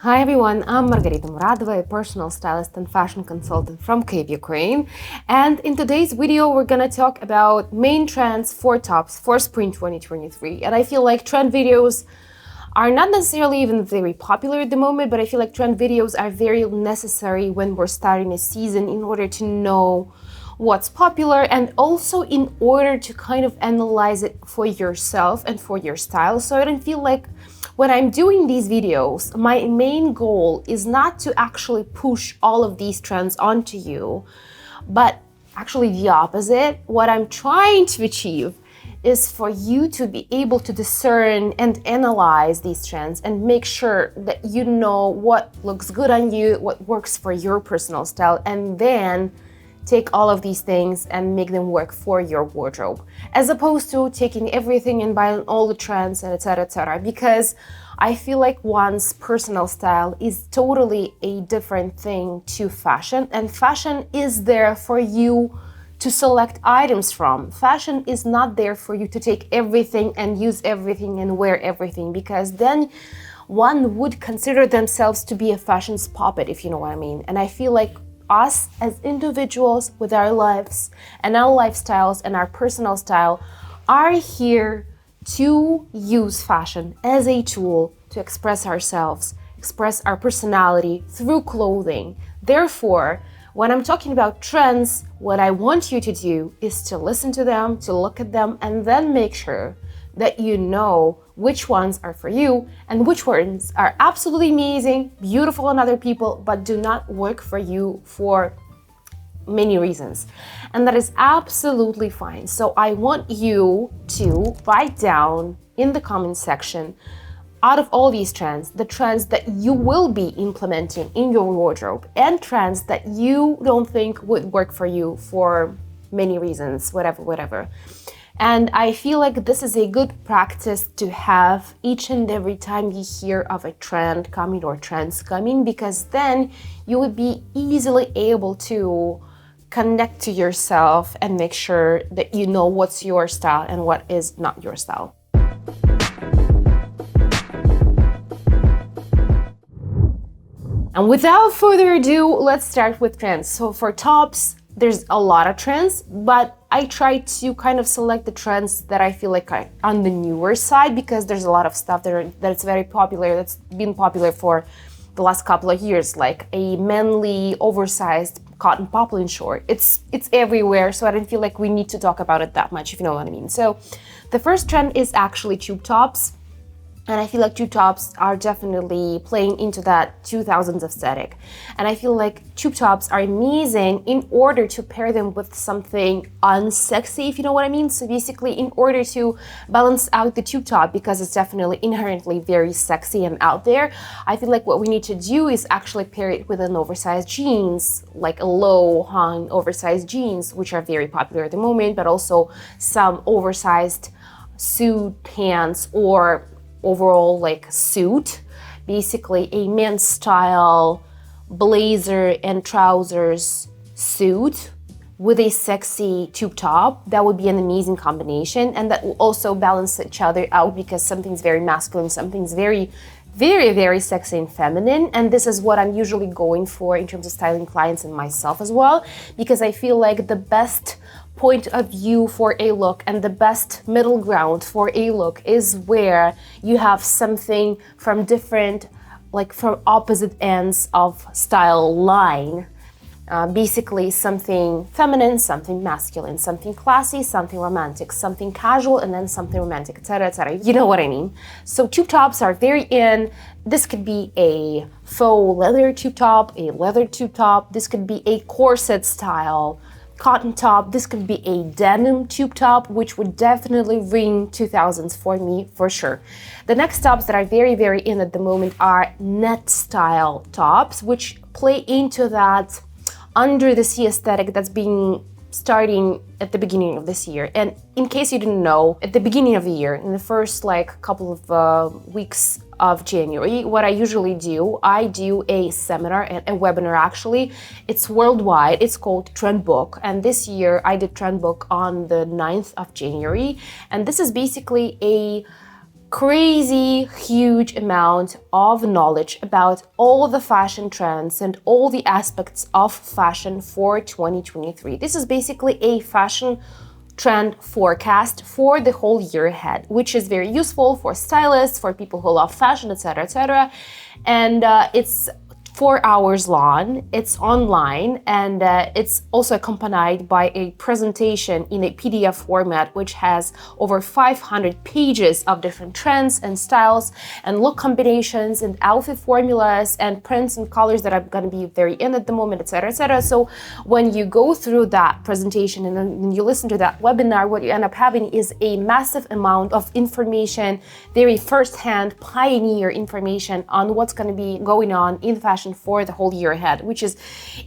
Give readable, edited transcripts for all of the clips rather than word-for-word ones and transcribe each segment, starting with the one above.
Hi everyone, I'm Margarita Muradova, a personal stylist and fashion consultant from Kyiv, Ukraine. And in today's video, we're gonna talk about main trends for tops for spring 2023. And I feel like trend videos are not necessarily even very popular at the moment, but I feel like trend videos are very necessary when we're starting a season in order to know what's popular and also in order to kind of analyze it for yourself and for your style. So I don't feel like when I'm doing these videos, my main goal is not to actually push all of these trends onto you, but actually the opposite. What I'm trying to achieve is for you to be able to discern and analyze these trends and make sure that you know what looks good on you, what works for your personal style, and then take all of these things and make them work for your wardrobe, as opposed to taking everything and buying all the trends and etc. Because I feel like one's personal style is totally a different thing to fashion, and fashion is there for you to select items from. Fashion is not there for you to take everything and use everything and wear everything, because then one would consider themselves to be a fashion's puppet, if you know what I mean. And I feel like us as individuals with our lives and our lifestyles and our personal style are here to use fashion as a tool to express ourselves, express our personality through clothing. Therefore, when I'm talking about trends, what I want you to do is to listen to them, to look at them, and then make sure that you know which ones are for you and which ones are absolutely amazing, beautiful on other people, but do not work for you for many reasons. And that is absolutely fine. So I want you to write down in the comment section, out of all these trends, the trends that you will be implementing in your wardrobe and trends that you don't think would work for you for many reasons, whatever. And I feel like this is a good practice to have each and every time you hear of a trend coming or trends coming, because then you would be easily able to connect to yourself and make sure that you know what's your style and what is not your style. And without further ado, let's start with trends. So for tops, there's a lot of trends, but I try to kind of select the trends that I feel like are on the newer side, because there's a lot of stuff that's very popular, that's been popular for the last couple of years, like a manly oversized cotton poplin short. It's everywhere, so I don't feel like we need to talk about it that much, if you know what I mean. So the first trend is actually tube tops. And I feel like tube tops are definitely playing into that 2000s aesthetic. And I feel like tube tops are amazing in order to pair them with something unsexy, if you know what I mean. So basically, in order to balance out the tube top, because it's definitely inherently very sexy and out there, I feel like what we need to do is actually pair it with an oversized jeans, like a low-hung oversized jeans, which are very popular at the moment, but also some oversized suit pants or overall like suit, basically a men's style blazer and trousers suit with a sexy tube top. That would be an amazing combination, and that will also balance each other out, because something's very masculine, something's very sexy and feminine, and this is what I'm usually going for in terms of styling clients and myself as well, because I feel like the best point of view for a look and the best middle ground for a look is where you have something from different, like from opposite ends of style line. Basically something feminine, something masculine, something classy, something romantic, something casual, and then something romantic, etc. You know what I mean? So tube tops are very in. This could be a faux leather tube top, a leather tube top. This could be a corset style cotton top. This could be a denim tube top, which would definitely ring 2000s for me, for sure. The next tops that are very in at the moment are net style tops, which play into that under the sea aesthetic that's been starting at the beginning of this year. And in case you didn't know, at the beginning of the year, in the first like couple of weeks of January, what I usually do, I do a seminar and a webinar actually. It's worldwide, it's called Trend Book. And this year I did Trend Book on the 9th of January. And this is basically a crazy huge amount of knowledge about all the fashion trends and all the aspects of fashion for 2023. This is basically a fashion trend forecast for the whole year ahead, which is very useful for stylists, for people who love fashion, etc., etc. And it's 4 hours long, it's online, and it's also accompanied by a presentation in a PDF format which has over 500 pages of different trends and styles and look combinations and outfit formulas and prints and colors that are going to be very in at the moment, etc., etc. So when you go through that presentation and then you listen to that webinar, what you end up having is a massive amount of information, very first-hand pioneer information on what's going to be going on in fashion for the whole year ahead, which is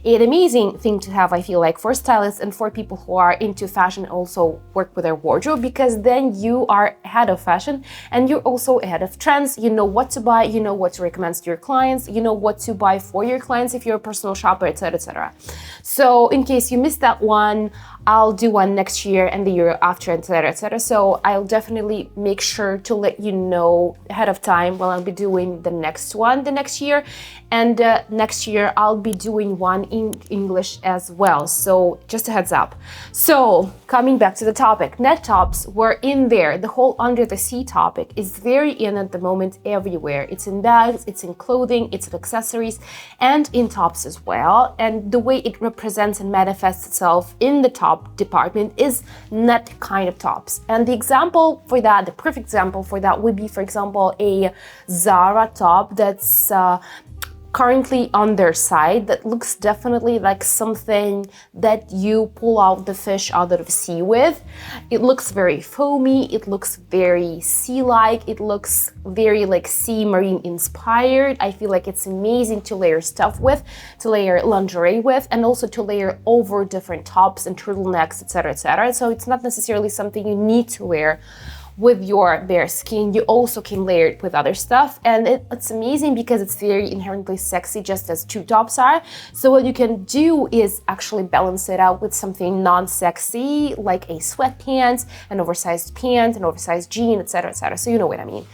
an amazing thing to have, I feel like, for stylists and for people who are into fashion, also work with their wardrobe, because then you are ahead of fashion and you're also ahead of trends. You know what to buy, you know what to recommend to your clients, you know what to buy for your clients if you're a personal shopper, etc., etc. So in case you missed that one, I'll do one next year and the year after, etc., etc. So I'll definitely make sure to let you know ahead of time when I'll be doing the next one the next year. And next year I'll be doing one in English as well. So just a heads up. So coming back to the topic, net tops were in there. The whole under the sea topic is very in at the moment everywhere. It's in bags, it's in clothing, it's in accessories, and in tops as well. And the way it represents and manifests itself in the top department is net kind of tops. And the example for that, the perfect example for that would be, for example, a Zara top that's currently on their side that looks definitely like something that you pull out the fish out of the sea with. It looks very foamy, it looks very sea-like, it looks very like sea marine inspired. I feel like it's amazing to layer stuff with, to layer lingerie with, and also to layer over different tops and turtlenecks, etc., etc. So it's not necessarily something you need to wear with your bare skin. You also can layer it with other stuff, and it's amazing because it's very inherently sexy, just as two tops are. So what you can do is actually balance it out with something non-sexy, like a sweatpants, an oversized pant, an oversized jean, etc., etc. So you know what I mean.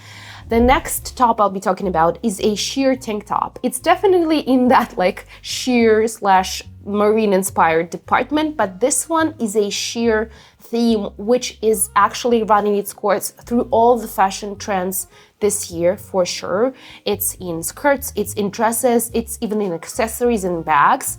The next top I'll be talking about is a sheer tank top. It's definitely in that like sheer slash marine inspired department, but this one is a sheer theme which is actually running its course through all the fashion trends this year for sure. It's in skirts, it's in dresses, it's even in accessories and bags.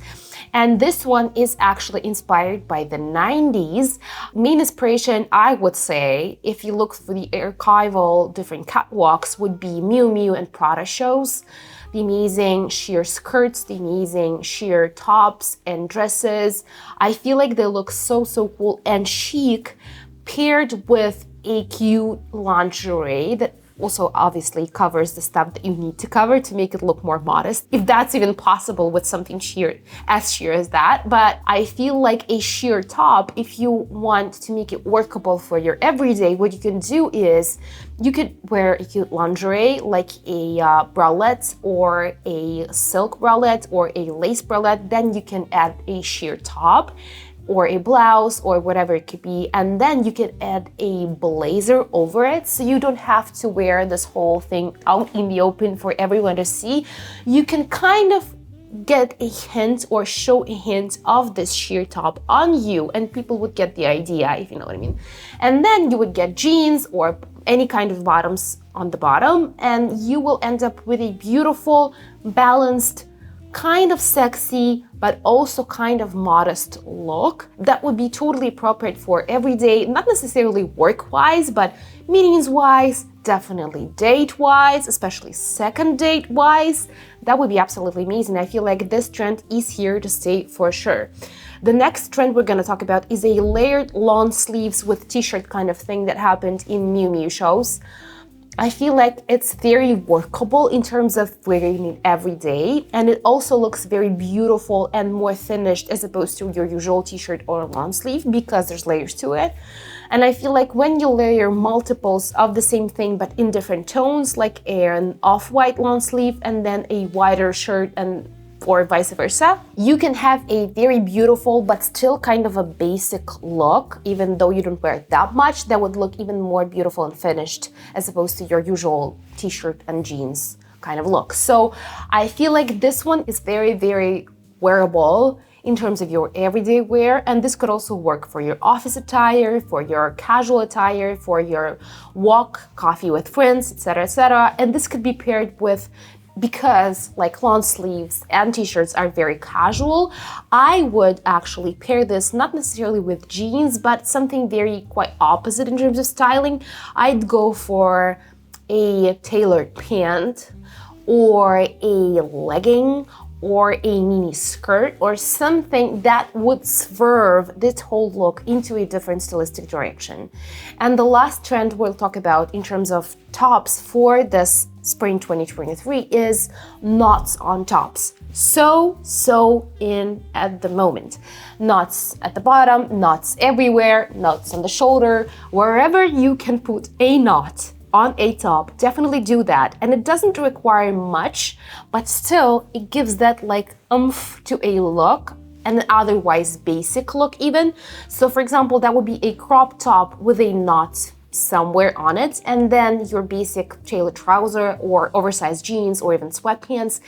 And this one is actually inspired by the 90s. Main inspiration, I would say, if you look for the archival different catwalks, would be Miu Miu and Prada shows. The amazing sheer skirts, the amazing sheer tops and dresses. I feel like they look so cool and chic, paired with a cute lingerie that also obviously covers the stuff that you need to cover to make it look more modest, if that's even possible with something sheer as that. But I feel like a sheer top, if you want to make it workable for your everyday, what you can do is you could wear a cute lingerie like a bralette or a silk bralette or a lace bralette. Then you can add a sheer top or a blouse or whatever it could be, and then you can add a blazer over it, so you don't have to wear this whole thing out in the open for everyone to see. You can kind of get a hint or show a hint of this sheer top on you, and people would get the idea, if you know what I mean. And then you would get jeans or any kind of bottoms on the bottom, and you will end up with a beautiful, balanced, kind of sexy, but also kind of modest look that would be totally appropriate for everyday, not necessarily work-wise, but meetings-wise, definitely date-wise, especially second date-wise. That would be absolutely amazing. I feel like this trend is here to stay for sure. The next trend we're going to talk about is a layered long sleeves with t-shirt kind of thing that happened in Miu Miu shows. I feel like it's very workable in terms of wearing it every day, and it also looks very beautiful and more finished as opposed to your usual t-shirt or long sleeve because there's layers to it. And I feel like when you layer multiples of the same thing but in different tones, like an off-white long sleeve and then a wider shirt and or vice versa. You can have a very beautiful but still kind of a basic look, even though you don't wear it that much, that would look even more beautiful and finished as opposed to your usual t-shirt and jeans kind of look. So I feel like this one is very, very wearable in terms of your everyday wear, and this could also work for your office attire, for your casual attire, for your walk, coffee with friends, etc., etc. And this could be paired with, because like long sleeves and t-shirts are very casual, I would actually pair this not necessarily with jeans, but something very quite opposite in terms of styling. I'd go for a tailored pant or a legging or a mini skirt or something that would swerve this whole look into a different stylistic direction. And the last trend we'll talk about in terms of tops for this spring 2023 is knots on tops. So in at the moment. Knots at the bottom, knots everywhere, knots on the shoulder, wherever you can put a knot on a top, definitely do that. And it doesn't require much, but still it gives that like oomph to a look, an otherwise basic look even. So for example, that would be a crop top with a knot somewhere on it, and then your basic tailored trouser or oversized jeans or even sweatpants.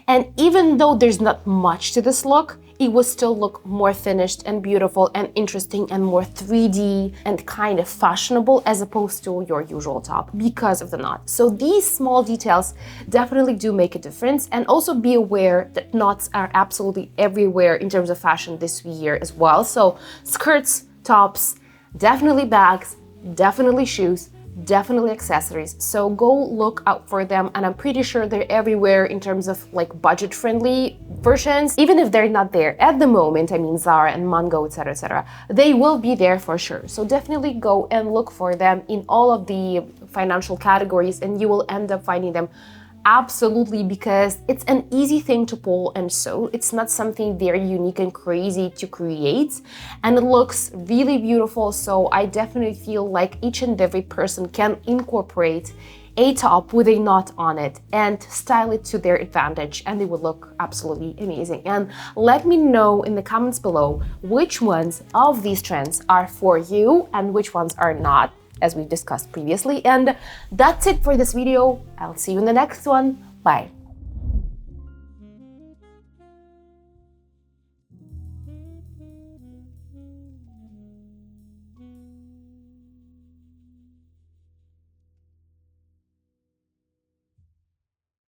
And even though there's not much to this look, it will still look more finished and beautiful and interesting and more 3D and kind of fashionable as opposed to your usual top because of the knot. So these small details definitely do make a difference. And also be aware that knots are absolutely everywhere in terms of fashion this year as well. So skirts, tops, definitely bags, definitely shoes, definitely accessories. So go look out for them, and I'm pretty sure they're everywhere in terms of like budget-friendly versions. Even if they're not there at the moment, I mean Zara and Mango, etc., etc., they will be there for sure. So definitely go and look for them in all of the financial categories, and you will end up finding them absolutely, because it's an easy thing to pull and sew. It's not something very unique and crazy to create, and it looks really beautiful. So I definitely feel like each and every person can incorporate a top with a knot on it and style it to their advantage, and they would look absolutely amazing. And let me know in the comments below which ones of these trends are for you and which ones are not, as we discussed previously. And that's it for this video. I'll see you in the next one. Bye.